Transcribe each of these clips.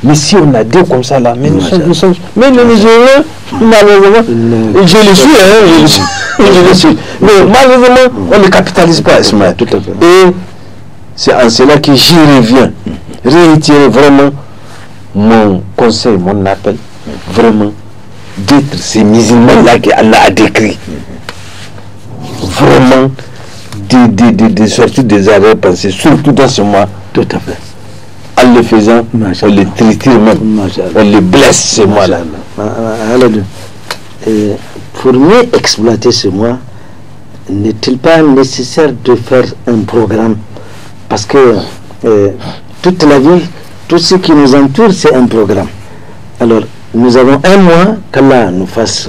Mais si on a deux comme ça là, mais nous sommes mais les Nigériens, malheureusement, je le suis, je le suis. Mais malheureusement, on ne capitalise pas, Ismaël. Tout à fait. Et c'est en cela que j'y reviens. Réitérer vraiment mon conseil, mon appel, vraiment d'être ces musulmans-là qu'Allah a décrit. Vraiment de sortir des arrière-pensées, surtout dans ce mois. Tout à fait. En le faisant, on les triture même, on les blesse ce mois-là. Pour mieux exploiter ce mois, n'est-il pas nécessaire de faire un programme? Parce que toute la vie, tout ce qui nous entoure, c'est un programme. Alors, nous avons un mois, qu'Allah nous fasse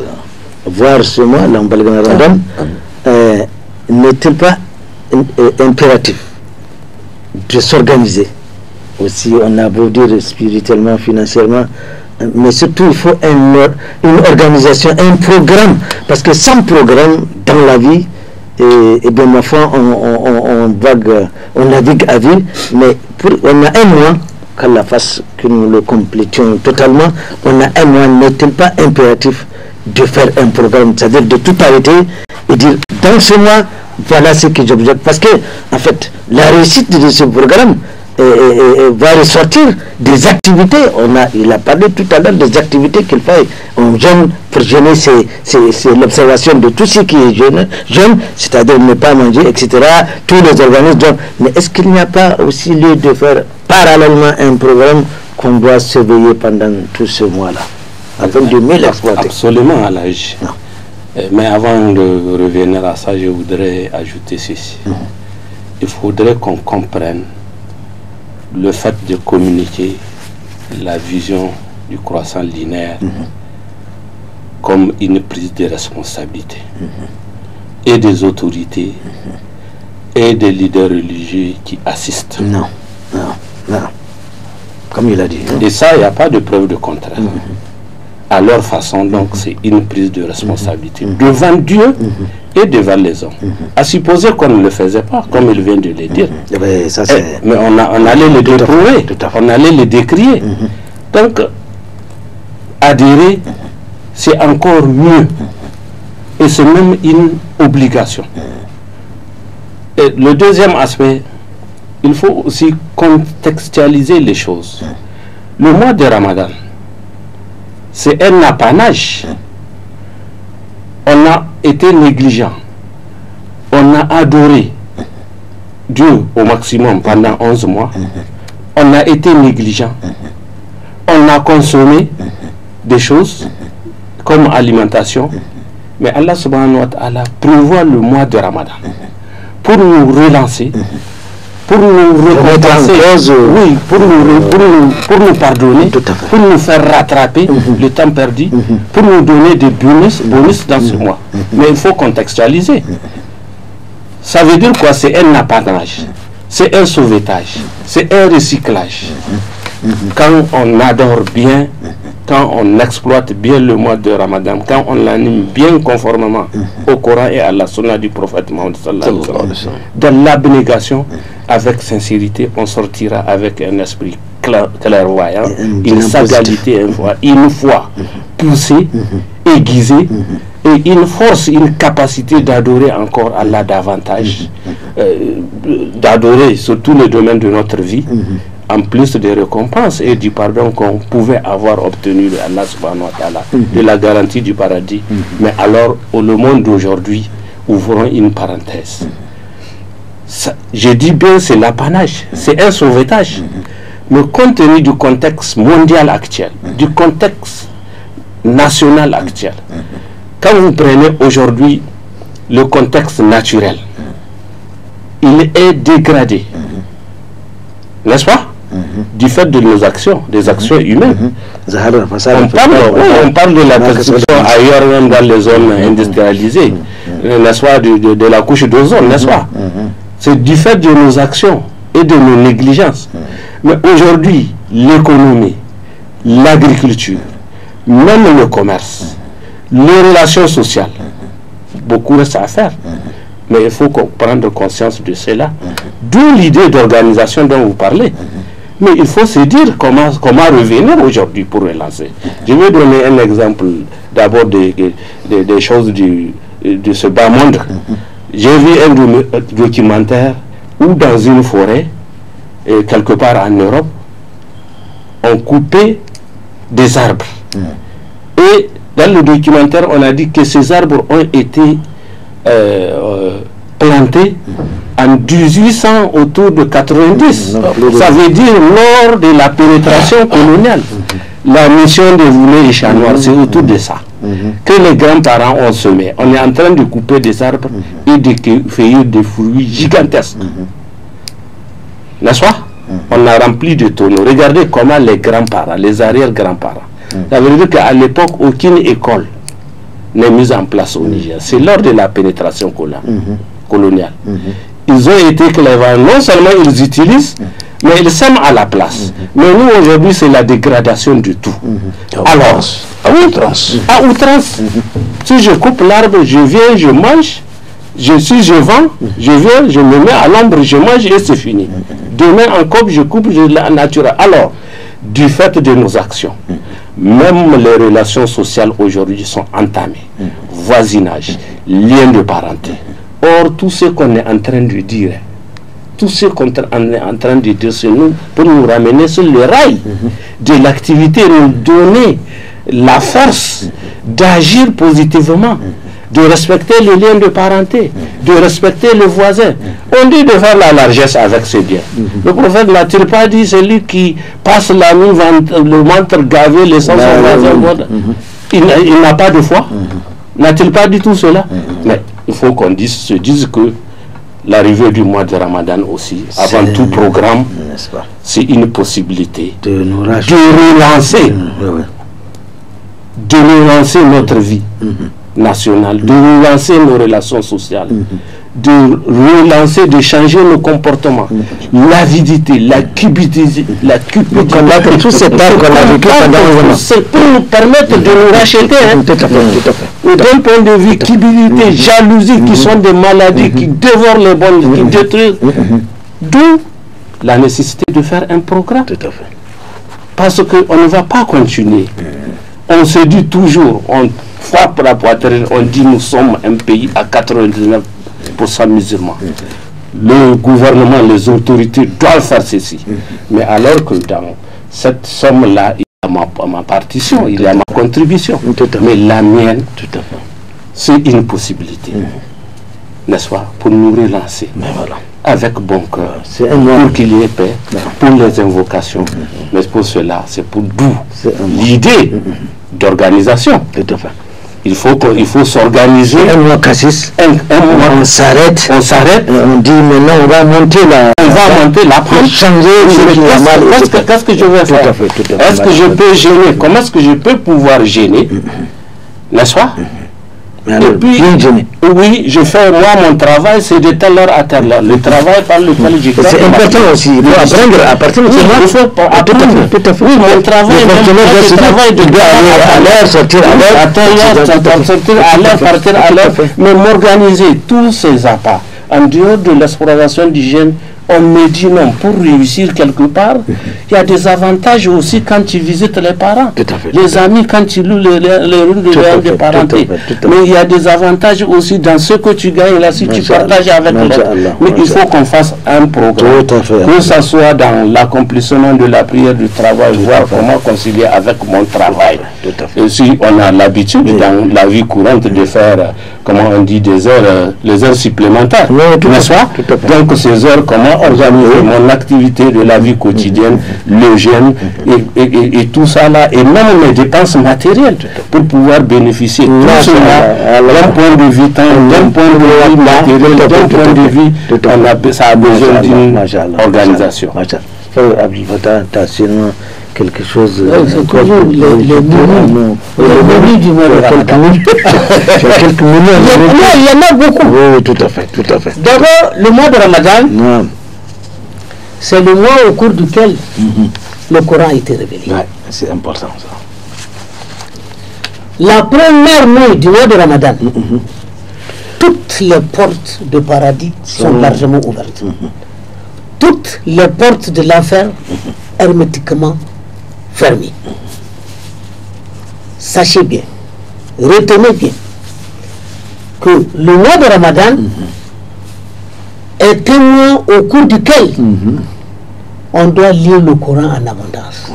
voir ce mois, l'Ambalgan Ramadan, n'est-il pas impératif de s'organiser? Aussi, on a beau dire spirituellement, financièrement, mais surtout il faut une organisation, un programme, parce que sans programme dans la vie, et bien ma foi, on navigue à vue, mais on a un mois, qu'Allah fasse que nous le complétions totalement, on a un mois, n'est-il pas impératif de faire un programme, c'est-à-dire de tout arrêter et dire dans ce mois, voilà ce que j'objecte, parce que en fait, la réussite de ce programme va ressortir des activités. Il a parlé tout à l'heure des activités qu'il fait. On jeûne pour jeûner, c'est l'observation de tout ce qui est jeûne, c'est-à-dire ne pas manger, etc. Tous les organismes jeûnent. Mais est-ce qu'il n'y a pas aussi lieu de faire parallèlement un programme qu'on doit surveiller pendant tout ce mois-là, afin de mieux l'exploiter? Absolument, Alhaji. Mais avant de revenir à ça, je voudrais ajouter ceci. Il faudrait qu'on comprenne le fait de communiquer la vision du croissant linéaire comme une prise de responsabilité et des autorités et des leaders religieux qui assistent. Non. Comme il a dit. Et ça, il n'y a pas de preuve de contraire. À leur façon, donc, c'est une prise de responsabilité devant Dieu et devant les hommes. À supposer qu'on ne le faisait pas, comme il vient de le dire. Mais on allait le déprouver, on allait le décrier. Donc, adhérer, c'est encore mieux. Et c'est même une obligation. Et le deuxième aspect, il faut aussi contextualiser les choses. Le mois de Ramadan, c'est un apanage. On a été négligent. On a adoré Dieu au maximum pendant 11 mois. On a été négligent. On a consommé des choses comme alimentation. Mais Allah subhanahu wa ta'ala prévoit le mois de Ramadan pour nous relancer, pour nous récompenser, oui, pour nous pardonner, pour nous faire rattraper le temps perdu, pour nous donner des bonus dans ce mois. Mais il faut contextualiser. Ça veut dire quoi? C'est un apanage, c'est un sauvetage, c'est un recyclage. Quand on adore bien, quand on exploite bien le mois de Ramadan, quand on l'anime bien conformément au Coran et à la sunna du prophète Mohammed sallallahu alayhi wa sallam, dans l'abnégation, avec sincérité, on sortira avec un esprit clairvoyant, une sagalité, une foi poussée, aiguisée, et une force, une capacité d'adorer encore Allah davantage, d'adorer sur tous les domaines de notre vie, en plus des récompenses et du pardon qu'on pouvait avoir obtenu de Allah subhanahu wa ta'ala, de la garantie du paradis. Mais alors, le monde d'aujourd'hui, ouvrons une parenthèse. Je dis bien, c'est l'apanage, c'est un sauvetage. Mais compte tenu du contexte mondial actuel, du contexte national actuel, quand vous prenez aujourd'hui le contexte naturel, il est dégradé, n'est-ce pas? Du fait de nos actions, des actions humaines. On parle de la perception ailleurs, même dans les zones industrialisées, n'est-ce pas, de la couche d'ozone, n'est-ce pas? C'est du fait de nos actions et de nos négligences. Mais aujourd'hui, l'économie, l'agriculture, même le commerce, les relations sociales, beaucoup reste à faire. Mais il faut prendre conscience de cela. D'où l'idée d'organisation dont vous parlez. Mais il faut se dire comment revenir aujourd'hui pour relancer. Je vais donner un exemple d'abord des choses de ce bas monde. J'ai vu un documentaire où dans une forêt, quelque part en Europe, on coupait des arbres. Et dans le documentaire, on a dit que ces arbres ont été plantés en 1800 autour de 90. Ça veut dire lors de la pénétration coloniale. La mission des Voulés et Chanois, c'est autour de ça que les grands-parents ont semé. On est en train de couper des arbres et de cueillir des fruits gigantesques. N'est-ce pas? On a rempli de tonneaux. Regardez comment les grands-parents, les arrière-grands-parents, ça veut dire qu'à l'époque, aucune école n'est mise en place au Niger. C'est lors de la pénétration coloniale. Ils ont été clairs. Non seulement ils utilisent, mais ils sèment à la place. Mais nous, aujourd'hui, c'est la dégradation du tout. Alors, à outrance. Si je coupe l'arbre, je viens, je mange. Si je vends, je viens, je me mets à l'ombre, je mange et c'est fini. Demain encore, je coupe la nature. Alors, du fait de nos actions, même les relations sociales aujourd'hui sont entamées. Voisinage, lien de parenté. Or, tout ce qu'on est en train de dire, tout ce qu'on est en train de dire, c'est nous, pour nous ramener sur le rail de l'activité, nous donner la force d'agir positivement, de respecter les liens de parenté, de respecter le voisin. On dit de faire la largesse avec ses biens. Le prophète n'a-t-il pas dit, celui qui passe la nuit, le ventre gavé, les sens il n'a pas de foi? N'a-t-il pas dit tout cela? Mais il faut qu'on se dise que l'arrivée du mois de Ramadan aussi, avant tout programme, c'est une possibilité de relancer notre vie nationale, de relancer nos relations sociales, de relancer, de changer nos comportements, l'avidité, la cupidité, combattre tout cet art qu'on a vécu pendant un moment. C'est pour nous permettre de nous racheter. D'un point de vue, cupidité, jalousie, qui sont des maladies qui dévorent les bonnes, qui détruisent. D'où la nécessité de faire un programme. Parce qu'on ne va pas continuer. On se dit toujours, on frappe la poitrine, on dit nous sommes un pays à 99% musulmans. Le gouvernement, les autorités doivent faire ceci. Mais alors que dans cette somme-là, il y a ma partition, il y a ma contribution. Mais la mienne, c'est une possibilité. N'est-ce pas? Pour nous relancer. Avec bon cœur. Pour qu'il y ait paix, pour les invocations. Mais pour cela, c'est pour d'où l'idée d'organisation. Il faut s'organiser. Un mois Cassis, on s'arrête. On dit maintenant on va monter la pour changer qu'est-ce que je vais faire? Est-ce que je peux gêner? Comment est-ce que je peux pouvoir gêner? N'est-ce pas? Et puis, oui, je fais moi mon travail, c'est de telle heure à telle heure. Le travail par lequel je fais. C'est important aussi. Il faut apprendre à partir de ce moment. Il faut apprendre. Tout à fait. Oui, mon travail, le travail de aller à l'heure, sortir à l'heure. À telle heure, sortir à l'heure, partir à l'heure. Mais m'organiser tous ces appâts en dehors de l'exploration d'hygiène. On me dit non, pour réussir quelque part, il y a des avantages aussi quand tu visites les parents. Les amis, quand tu loues les rues de parenté. Mais il y a des avantages aussi dans ce que tu gagnes là, si tu partages avec les autres. Mais il faut qu'on fasse un programme, que ce soit dans l'accomplissement de la prière, du travail, voir comment concilier avec mon travail. Et si on a l'habitude dans la vie courante de faire, comment on dit, des heures, les heures supplémentaires, n'est-ce pas? Donc ces heures, comment organiser mon activité de la vie quotidienne, le jeûne et tout ça là, et même mes dépenses matérielles pour pouvoir bénéficier tout cela d'un point de vue temps, d'un point de vue matériel, d'un point de vue, ça a besoin d'une organisation. Quelque chose. C'est toujours les du mois de Ramadan. Il y en a beaucoup. Oui, tout à fait. D'abord, le mois de Ramadan, c'est le mois au cours duquel le Coran a été révélé. Ouais, c'est important ça. La première nuit du mois de Ramadan, toutes les portes de paradis sont largement ouvertes. Toutes les portes de l'enfer hermétiquement fermé. Sachez bien, retenez bien, que le mois de Ramadan est un mois au cours duquel on doit lire le Coran en abondance.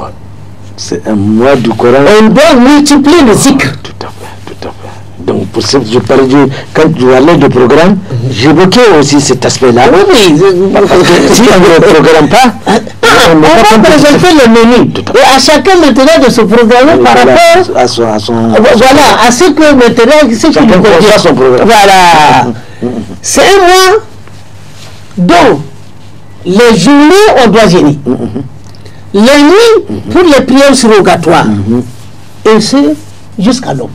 C'est un mois du Coran. On doit multiplier le zikr. Tout à fait, tout à fait. Donc, pour ça, je parlais quand je parlais de programme, j'évoquais aussi cet aspect-là. Oui, Parce que si on ne programme pas, on va présenter le menu. Et à chacun maintenant de se programmer par rapport à son voilà, à ce que maintenant, ce qui lui convient. son programme. Voilà. C'est un mois dont les journées on doit gêner. Les nuits pour les prières surrogatoires. Et c'est jusqu'à l'aube.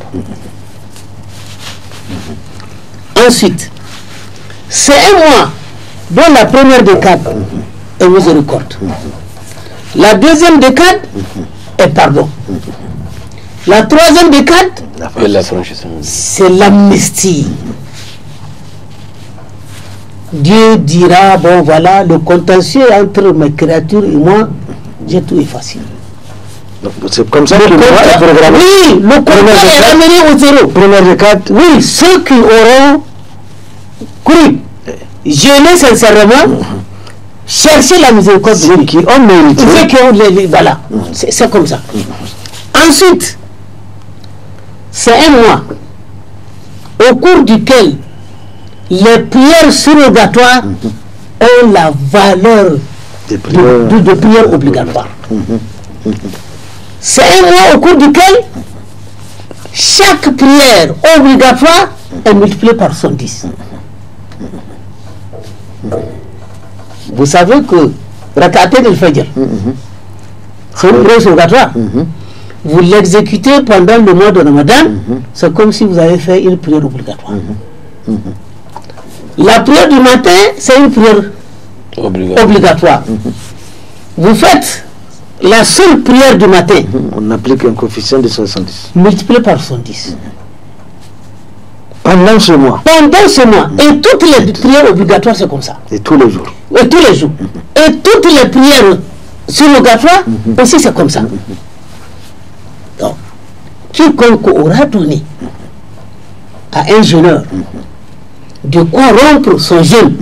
Ensuite, c'est un mois dont la première décade est miséricorde. La deuxième décade est pardon. La troisième décade, c'est l'amnistie. Dieu dira, bon voilà, le contentieux entre mes créatures et moi, j'ai tout effacé. C'est comme ça que le mois est programmé. Oui, le contrat est ramené au zéro. Première décade. Oui, ceux qui auront cru, jeûné sincèrement, chercher la miséricorde de Ceux Dieu. qui ont mérité. Ceux qui ont voilà, c'est comme ça. Ensuite, c'est un mois au cours duquel les prières surrogatoires ont la valeur Des prières. de prières obligatoires. C'est un mois au cours duquel chaque prière obligatoire est multipliée par 110. Vous savez que Rakaten el-Fajr, c'est une prière obligatoire. Vous l'exécutez pendant le mois de Ramadan, c'est comme si vous avez fait une prière obligatoire. La prière du matin, c'est une prière obligatoire. Vous faites la seule prière du matin, On applique un coefficient de 70. multiplié par 110. Pendant ce mois. Pendant ce mois. Et toutes les prières obligatoires, c'est comme ça. Et tous les jours. Et tous les jours. Et toutes les prières surrogatoires, aussi c'est comme ça. Donc, quiconque aura donné à un jeûneur de quoi rompre son jeûne,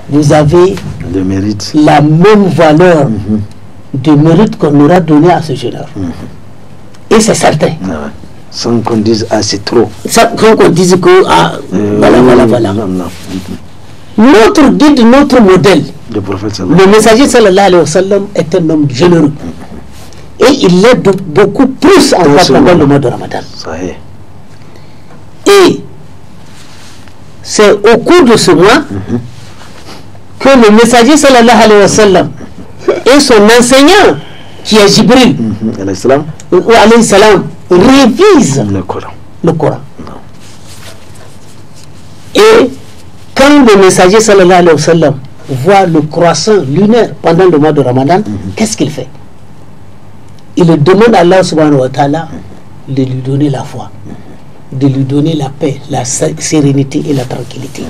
vous avez Le mérite. la même valeur de mérite qu'on aura donné à ce jeûneur. Et c'est certain. Ah ouais. Sans qu'on dise, ah, c'est trop. Ça, quand on dit que, ah, voilà. Non, non. Notre guide, notre modèle, Le prophète sallallahu le messager sallallahu alayhi wa sallam est un homme généreux. Et il l'aide beaucoup plus encore pendant le mois de Ramadan. Ça y est. Et c'est au cours de ce mois que le messager sallallahu alayhi wa sallam et son enseignant, qui est Jibril, Alayhi salam. alayhi salam, révise Le Coran. le Coran. Et quand le messager sallallahu alayhi wa sallam voit le croissant lunaire pendant le mois de Ramadan, qu'est-ce qu'il fait? Il demande à Allah subhanahu wa ta'ala de lui donner la foi, de lui donner la paix, la sérénité et la tranquillité.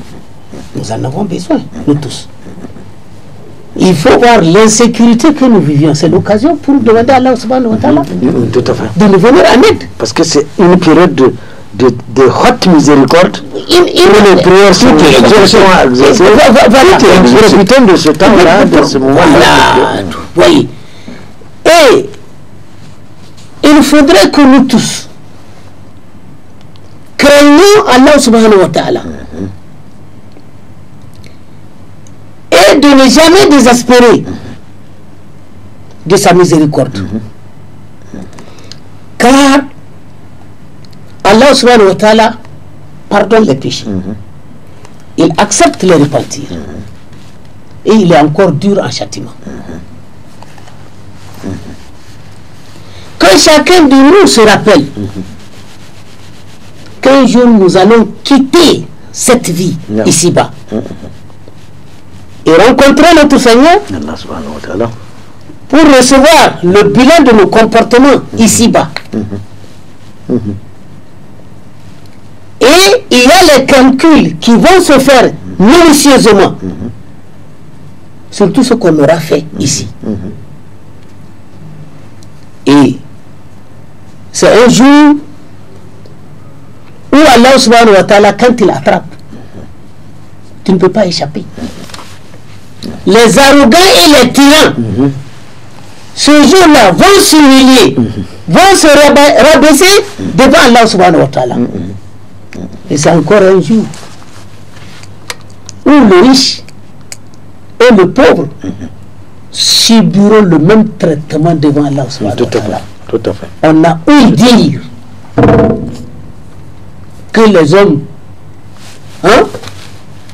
Nous en avons besoin, nous tous. Il faut voir l'insécurité que nous vivions. C'est l'occasion pour demander à Allah subhanahu wa ta'ala Tout à fait. de nous venir en aide. Parce que c'est une période de haute miséricorde. Les prières sont exercées. Profitons de ce temps-là, de ce moment-là. Oui. Et il faudrait que nous tous craignons Allah subhanahu wa ta'ala et de ne jamais désespérer de sa miséricorde. Car Allah subhanahu wa ta'ala pardonne les péchés. Il accepte les repentir. Et il est encore dur en châtiment. Que chacun de nous se rappelle qu'un jour nous allons quitter cette vie ici-bas et rencontrer notre Seigneur Allah subhanahu wa ta'ala. pour recevoir le bilan de nos comportements ici-bas. Et il y a les calculs qui vont se faire minutieusement sur tout ce qu'on aura fait ici. Et c'est un jour où Allah subhanahu wa ta'ala, quand il attrape, tu ne peux pas échapper. Les arrogants et les tyrans, ce jour-là, vont s'humilier, vont se rabaisser devant Allah subhanahu wa ta'ala. Et c'est encore un jour où le riche et le pauvre subiront le même traitement devant Allah subhanahu wa ta'ala. Tout à fait. On a ouï dire que les hommes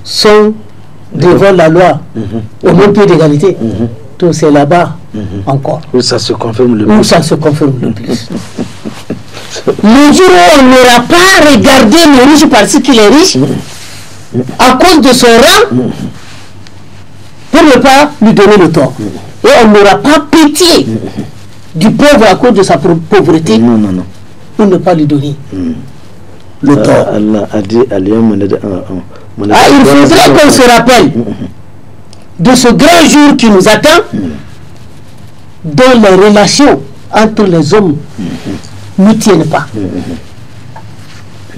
sont devant la loi au même pied d'égalité. Tout c'est là-bas encore. Où ça se confirme le Où plus. ça se confirme le plus. Le jour où on n'aura pas regardé le riche parce qu'il est riche, à cause de son rang, pour ne pas lui donner le tort. Et on n'aura pas pitié du pauvre à cause de sa pauvreté. Non, non, non. Pour ne pas lui donner le tort. Allah a dit il faudrait qu'on se rappelle de ce grand jour qui nous attend, dont les relations entre les hommes ne tiennent pas.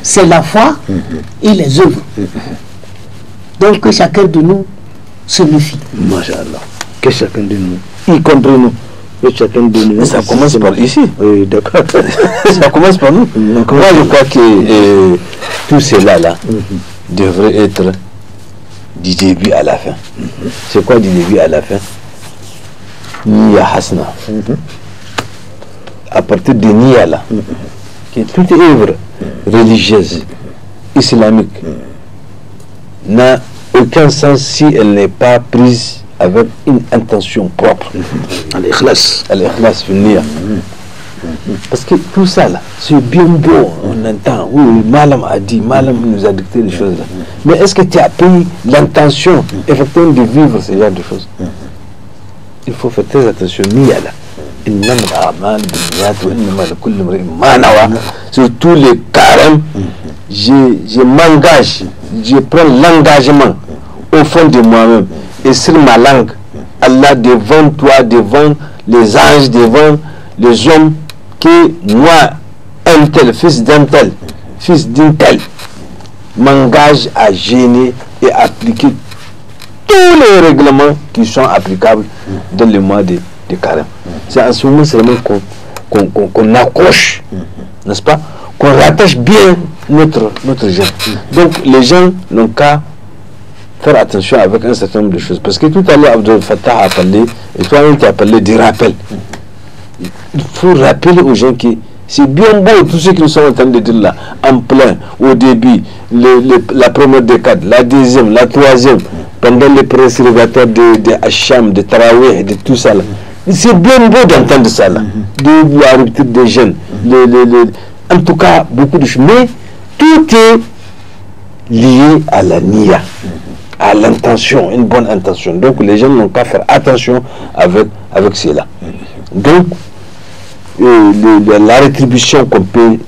C'est la foi et les œuvres. Donc que chacun de nous se méfie. Masha'Allah. Que chacun de nous, y compris nous, que chacun de nous. Mais ça commence par ici. Oui, d'accord. Ça commence par nous. Moi, je crois que tout cela là devrait être du début à la fin. C'est quoi du début à la fin? Niya Hasna. À partir de Niya là, que toute œuvre religieuse, islamique, n'a aucun sens si elle n'est pas prise avec une intention propre. Al-Ikhlas. Al-Ikhlas fi Niya. Parce que tout ça là, c'est bien beau, on entend, oui, Malam a dit, Malam nous a dicté les choses là. Mais est-ce que tu as pris l'intention, effectivement, de vivre ce genre de choses? Il faut faire très attention, Niya là. Sur tous les carèmes, je m'engage, je prends l'engagement au fond de moi-même et sur ma langue, Allah devant toi, devant les anges, devant les hommes, que moi, un tel, fils d'un tel, fils d'une telle, m'engage à gêner et appliquer tous les règlements qui sont applicables dans le mois de carême. C'est en ce moment seulement qu'on accroche, n'est-ce pas, qu'on rattache bien notre gens. Donc les gens n'ont qu'à faire attention avec un certain nombre de choses. Parce que tout à l'heure, Abdel Fattah a parlé, et toi-même tu as parlé du rappel. Il faut rappeler aux gens que c'est bien beau tout ce qu'ils sont en train de dire là, en plein, au début, la première décade, la deuxième, la troisième, pendant les présérogateurs de Hacham, de Tarawih, de tout ça là. C'est bien beau d'entendre ça là, de la rupture des jeunes, en tout cas beaucoup de choses. Mais tout est lié à la niya, à l'intention, une bonne intention. Donc les gens n'ont qu'à faire attention avec cela. Donc la rétribution qu'on peut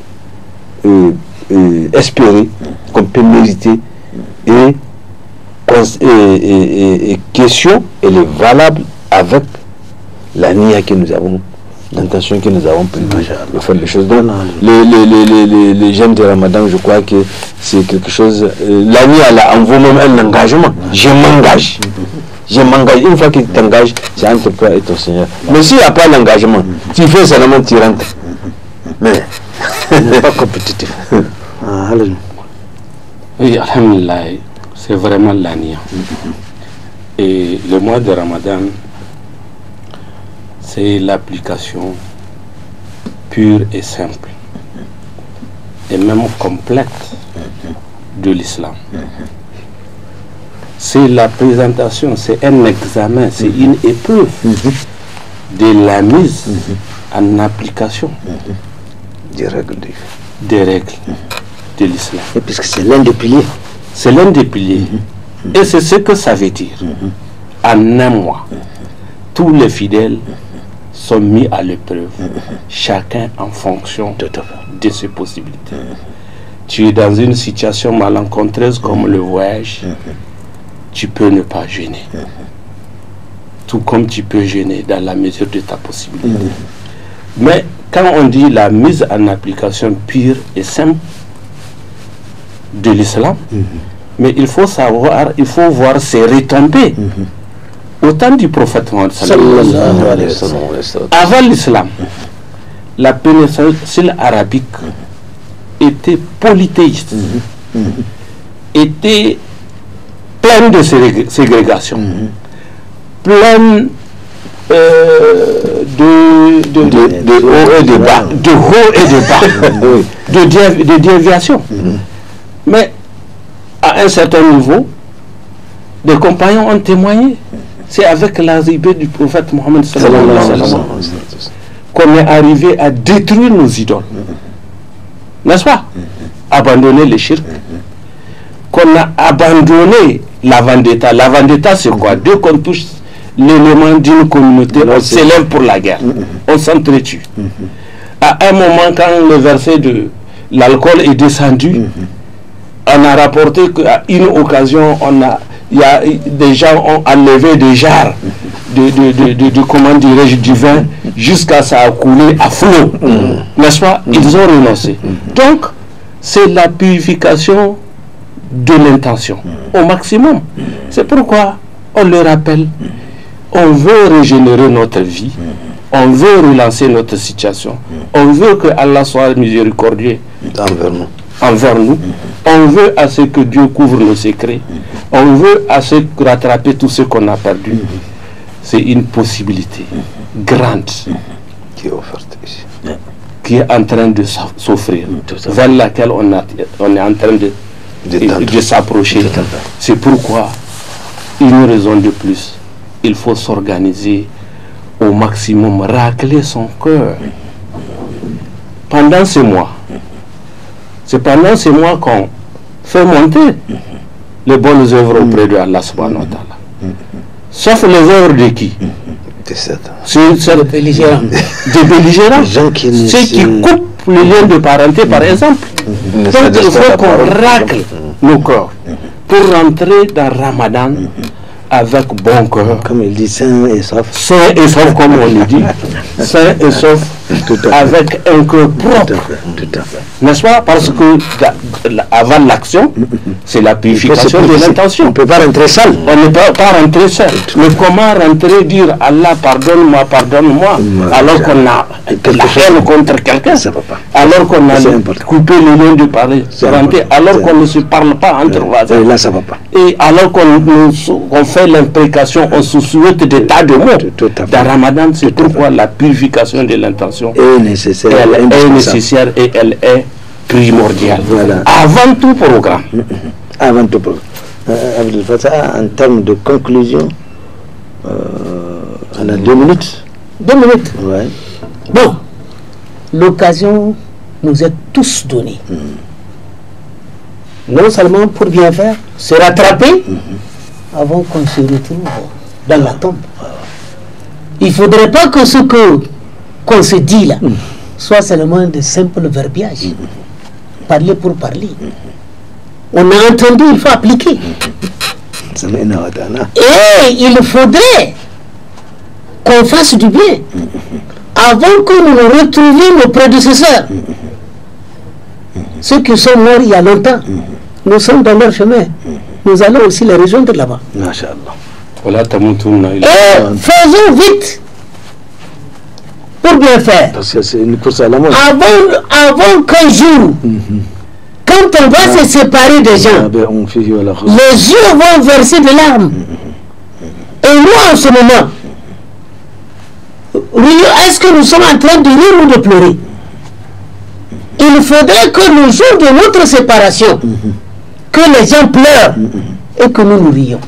espérer, qu'on peut mériter est question, elle est valable avec la niya que nous avons, l'intention que nous avons pris de faire les choses. Donc les jeunes de Ramadan, je crois que c'est quelque chose, la niya là en vous-même un engagement. Je m'engage. Je m'engage. Une fois que tu t'engages, c'est entre toi et ton Seigneur. Mais s'il n'y a pas l'engagement, tu fais seulement, tu rentres. Mais n'est pas compétitif. Oui, alhamdulillah, c'est vraiment la niya. Et le mois de Ramadan, c'est l'application pure et simple et même complète de l'islam. C'est la présentation, c'est un examen, c'est une épreuve de la mise en application des règles de l'islam. Et puisque c'est l'un des piliers. C'est l'un des piliers. Et c'est ce que ça veut dire. En un mois, tous les fidèles sont mis à l'épreuve, chacun en fonction de ses possibilités. Tu es dans une situation malencontreuse comme le voyage, tu peux ne pas jeûner. tout comme tu peux jeûner dans la mesure de ta possibilité. Mais quand on dit la mise en application pure et simple de l'islam, mais il faut savoir, il faut voir ses retombées. Au temps du prophète Mohammed, avant l'islam, la péninsule arabique était polythéiste, était pleine de ségrégation, pleine de haut et de bas, de déviation. Mais à un certain niveau, des compagnons ont témoigné. C'est avec l'arrivée du prophète Mohammed qu'on est arrivé à détruire nos idoles. N'est-ce pas? Abandonner les shirk. Qu'on a abandonné la vendetta. La vendetta, c'est quoi? Dès qu'on touche l'élément d'une communauté, on s'élève pour la guerre. On s'entretue. À un moment, quand le verset de l'alcool est descendu, on a rapporté qu'à une occasion, des gens ont enlevé des jarres comment dirais-je, du vin jusqu'à ça a coulé à flot. N'est-ce pas? Ils ont renoncé. Donc, c'est la purification de l'intention au maximum. C'est pourquoi on le rappelle. On veut régénérer notre vie. On veut relancer notre situation. On veut que Allah soit miséricordieux envers nous. On veut à ce que Dieu couvre nos secrets. On veut à ce que rattraper tout ce qu'on a perdu. C'est une possibilité grande qui est offerte ici, qui est en train de s'offrir, vers laquelle on est en train de s'approcher. C'est pourquoi, une raison de plus, il faut s'organiser au maximum, racler son cœur. Pendant ces mois, c'est pendant ces mois qu'on fait monter les bonnes œuvres auprès de Allah subhanahu wa ta'ala. Sauf les œuvres de qui? Des belligérants. Ceux qui coupent le lien de parenté, par exemple. Donc il faut qu'on racle nos corps pour rentrer dans Ramadan avec bon cœur. Comme il dit, sain et sauf. Sain et sauf, comme on le dit. Sain et sauf, avec un cœur propre. N'est-ce pas? Parce que avant l'action, c'est la purification de l'intention. On ne peut pas rentrer seul. On ne peut pas rentrer seul. Mais comment rentrer, dire Allah pardonne-moi, pardonne-moi, alors qu'on a la haine contre quelqu'un, alors qu'on a coupé le lien de parenté, alors qu'on ne se parle pas entre voisins. Là, ça ne va pas. Et alors qu'on fait l'imprécation, on se souhaite des tas de mots. Dans Ramadan, c'est pourquoi la purification de l'intention est nécessaire. Elle est nécessaire et elle est primordiale. Voilà. Avant tout programme. Avant tout programme. Abdel Fattah, en termes de conclusion, on a 2 minutes. 2 minutes. Ouais. Bon, l'occasion nous est tous donnée. Non seulement pour bien faire, se rattraper avant qu'on se retrouve dans la tombe. Il ne faudrait pas que ce qu'on se dit là soit seulement de simples verbiages. Parler pour parler. On a entendu, il faut appliquer. Et il faudrait qu'on fasse du bien avant que nous retrouvions nos prédécesseurs. Ceux qui sont morts il y a longtemps, nous sommes dans leur chemin. Nous allons aussi les rejoindre là-bas. Et faisons vite pour bien faire. Parce que c'est une course à la mort. Avant qu'un jour, quand on va se séparer des gens, les yeux vont verser de larmes. Et nous, en ce moment, est-ce que nous sommes en train de rire ou de pleurer? Il faudrait que le jour de notre séparation, que les gens pleurent et que nous rions.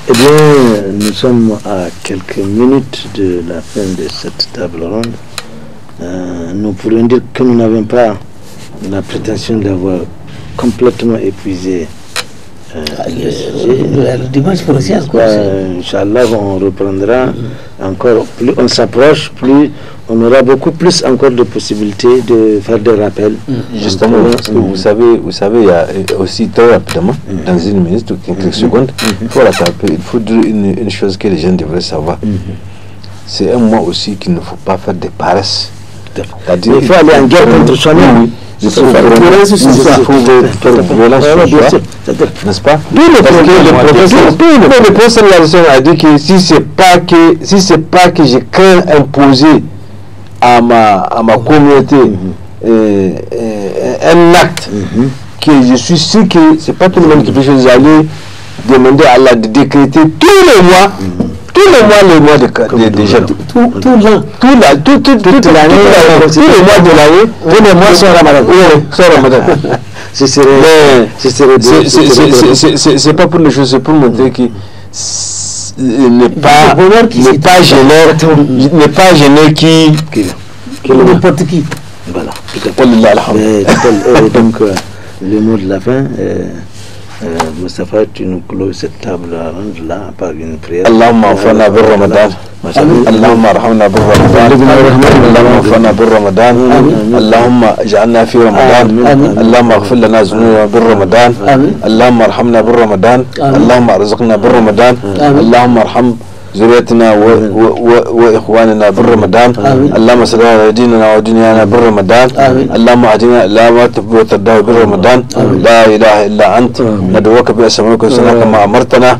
Eh bien, nous sommes à quelques minutes de la fin de cette table ronde. Nous pourrions dire que nous n'avons pas la prétention d'avoir complètement épuisé Le dimanche prochain, Inch'Allah, on reprendra encore. Plus on s'approche, plus on aura beaucoup plus encore de possibilités de faire des rappels. Justement, parce que vous savez, il y a aussi très rapidement, dans une minute ou quelques secondes, il faut dire une chose que les gens devraient savoir. C'est un mois aussi qu'il ne faut pas faire des paresses. Il faut aller en guerre contre soi-même. Il faut faire violence sur soi, n'est-ce pas? Le professeur a dit que si c'est pas que je crains imposer à ma communauté un acte que je suis sûr que c'est pas tout le monde qui peut choisir, aller demander à Allah de décréter tous les mois les mois de jeûne, tous les mois de l'année, tous les mois sont Ramadan. C'est pas pour les choses, c'est pour montrer que n'est pas gêné qui n'importe qui. Voilà. Donc le mot de la fin. Mustafa, tu nous clôt cette table là par une prière. Allahumma afana bir Ramadan. Allahumma arhamna bir Ramadan. Allahumma afana bir Ramadan. Allahumma ij'alna fi Ramadan. Allahumma ighfir lana dhunubana bir Ramadan. Allahumma arhamna bir Ramadan. Allahumma arzuqna bir Ramadan. Allahumma arham ذريتنا وإخواننا بالرمضان. اللهم صل على ديننا ودنيانا بالرمضان. اللهم اهدنا إلى ما تحب وترضى بالرمضان. لا إله إلا أنت ندعوك بأسمائك وحسنك كما أمرتنا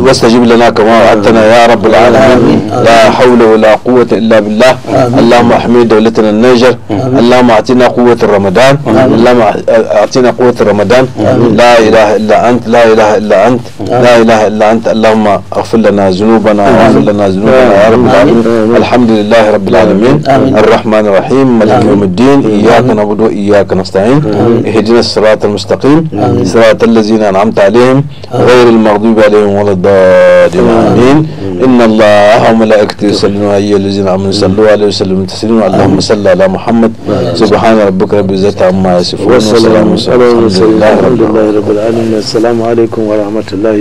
واستجب لنا كما وعدتنا يا رب العالمين. لا حول ولا قوة إلا بالله. اللهم احمي دولتنا النيجر. اللهم أعطينا قوة رمضان. اللهم أعطينا قوة رمضان. لا إله إلا أنت لا إله إلا أنت لا إله إلا أنت. اللهم اغفر لنا ذنوبنا واغفر لنا ذنوبنا يا رب العالمين. الحمد لله رب العالمين. الرحمن الرحيم مالك يوم الدين. إياك نعبد وإياك نستعين. اهدنا الصراط المستقيم صراط الذين أنعمت عليهم غير المغضوب عليهم ولا الضالين آمين. إن الله وملائكته يصلون على الذين آمنوا صلوا عليه وسلموا تسليما. اللهم صل على محمد. سبحان ربك رب العزة عما يصفون وسلام على المرسلين الحمد لله رب العالمين. السلام عليكم ورحمة الله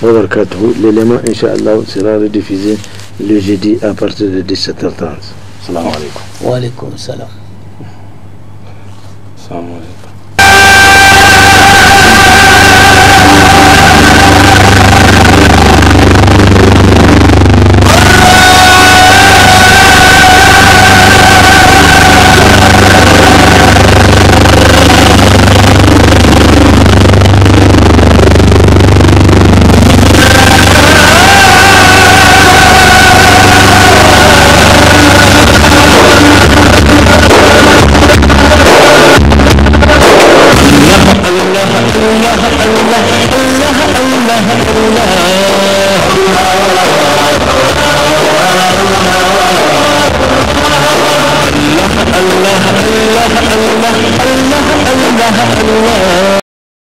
وبركاته. L'élément Inch'Allah sera rediffusé le jeudi à partir de 17h30. Salam alaikum. Wa alaikum salam. Salam alaikum.